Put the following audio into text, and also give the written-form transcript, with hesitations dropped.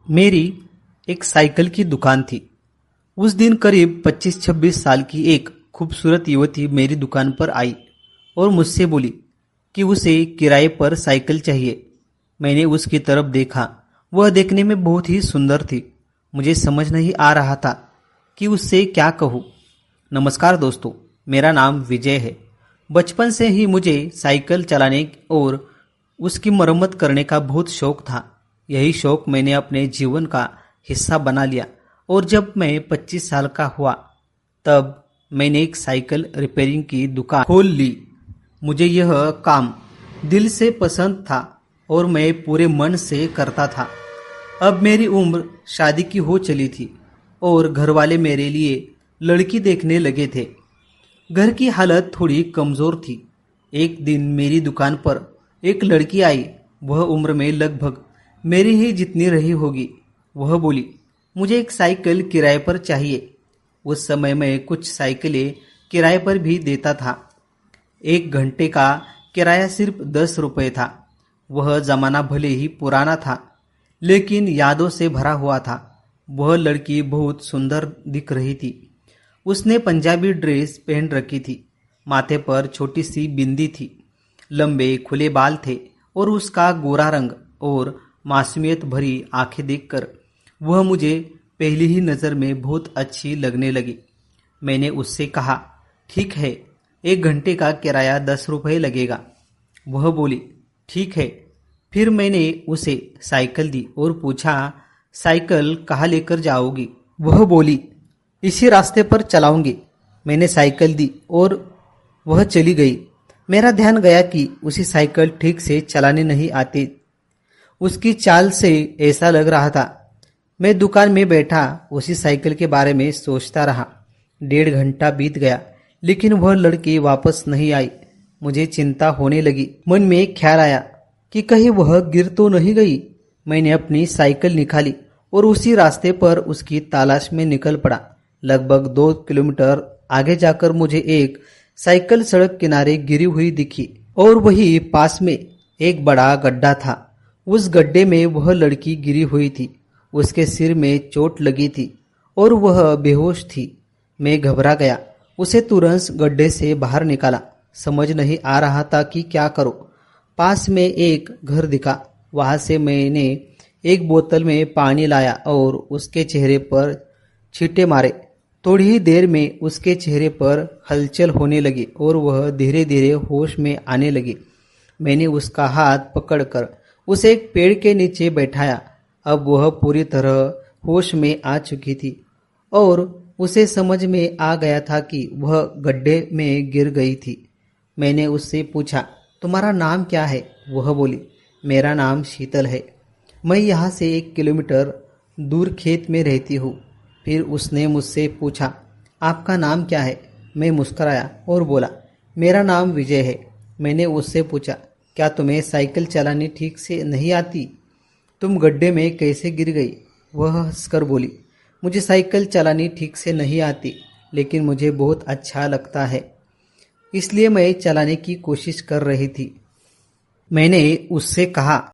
मेरी एक साइकिल की दुकान थी। उस दिन करीब 25-26 साल की एक खूबसूरत युवती मेरी दुकान पर आई और मुझसे बोली कि उसे किराए पर साइकिल चाहिए। मैंने उसकी तरफ देखा। वह देखने में बहुत ही सुंदर थी। मुझे समझ नहीं आ रहा था कि उससे क्या कहूँ। नमस्कार दोस्तों, मेरा नाम विजय है। बचपन से ही मुझे साइकिल चलाने और उसकी मरम्मत करने का बहुत शौक था। यही शौक मैंने अपने जीवन का हिस्सा बना लिया और जब मैं 25 साल का हुआ तब मैंने एक साइकिल रिपेयरिंग की दुकान खोल ली। मुझे यह काम दिल से पसंद था और मैं पूरे मन से करता था। अब मेरी उम्र शादी की हो चली थी और घर वाले मेरे लिए लड़की देखने लगे थे। घर की हालत थोड़ी कमजोर थी। एक दिन मेरी दुकान पर एक लड़की आई। वह उम्र में लगभग मेरी ही जितनी रही होगी। वह बोली, मुझे एक साइकिल किराए पर चाहिए। उस समय मैं कुछ साइकिलें किराए पर भी देता था। 1 घंटे का किराया सिर्फ 10 रुपये था। वह जमाना भले ही पुराना था लेकिन यादों से भरा हुआ था। वह लड़की बहुत सुंदर दिख रही थी। उसने पंजाबी ड्रेस पहन रखी थी। माथे पर छोटी सी बिंदी थी। लंबे खुले बाल थे और उसका गोरा रंग और मासूमियत भरी आंखें देखकर वह मुझे पहली ही नज़र में बहुत अच्छी लगने लगी। मैंने उससे कहा, ठीक है, 1 घंटे का किराया 10 रुपये लगेगा। वह बोली, ठीक है। फिर मैंने उसे साइकिल दी और पूछा, साइकिल कहाँ लेकर जाओगी? वह बोली, इसी रास्ते पर चलाऊंगी। मैंने साइकिल दी और वह चली गई। मेरा ध्यान गया कि उसे साइकिल ठीक से चलाने नहीं आती। उसकी चाल से ऐसा लग रहा था। मैं दुकान में बैठा उसी साइकिल के बारे में सोचता रहा। 1.5 घंटा बीत गया लेकिन वह लड़की वापस नहीं आई। मुझे चिंता होने लगी। मन में एक ख्याल आया कि कहीं वह गिर तो नहीं गई। मैंने अपनी साइकिल निकाली और उसी रास्ते पर उसकी तलाश में निकल पड़ा। लगभग 2 किलोमीटर आगे जाकर मुझे एक साइकिल सड़क किनारे गिरी हुई दिखी और वही पास में एक बड़ा गड्ढा था। उस गड्ढे में वह लड़की गिरी हुई थी। उसके सिर में चोट लगी थी और वह बेहोश थी। मैं घबरा गया। उसे तुरंत गड्ढे से बाहर निकाला। समझ नहीं आ रहा था कि क्या करूं। पास में एक घर दिखा। वहां से मैंने एक बोतल में पानी लाया और उसके चेहरे पर छींटे मारे। थोड़ी ही देर में उसके चेहरे पर हलचल होने लगी और वह धीरे धीरे होश में आने लगी। मैंने उसका हाथ पकड़कर उसे एक पेड़ के नीचे बैठाया। अब वह पूरी तरह होश में आ चुकी थी और उसे समझ में आ गया था कि वह गड्ढे में गिर गई थी। मैंने उससे पूछा, तुम्हारा नाम क्या है? वह बोली, मेरा नाम शीतल है। मैं यहाँ से 1 किलोमीटर दूर खेत में रहती हूँ। फिर उसने मुझसे पूछा, आपका नाम क्या है? मैं मुस्कुराया और बोला, मेरा नाम विजय है। मैंने उससे पूछा, क्या तुम्हें साइकिल चलानी ठीक से नहीं आती? तुम गड्ढे में कैसे गिर गई? वह हंसकर बोली, मुझे साइकिल चलानी ठीक से नहीं आती लेकिन मुझे बहुत अच्छा लगता है, इसलिए मैं चलाने की कोशिश कर रही थी। मैंने उससे कहा,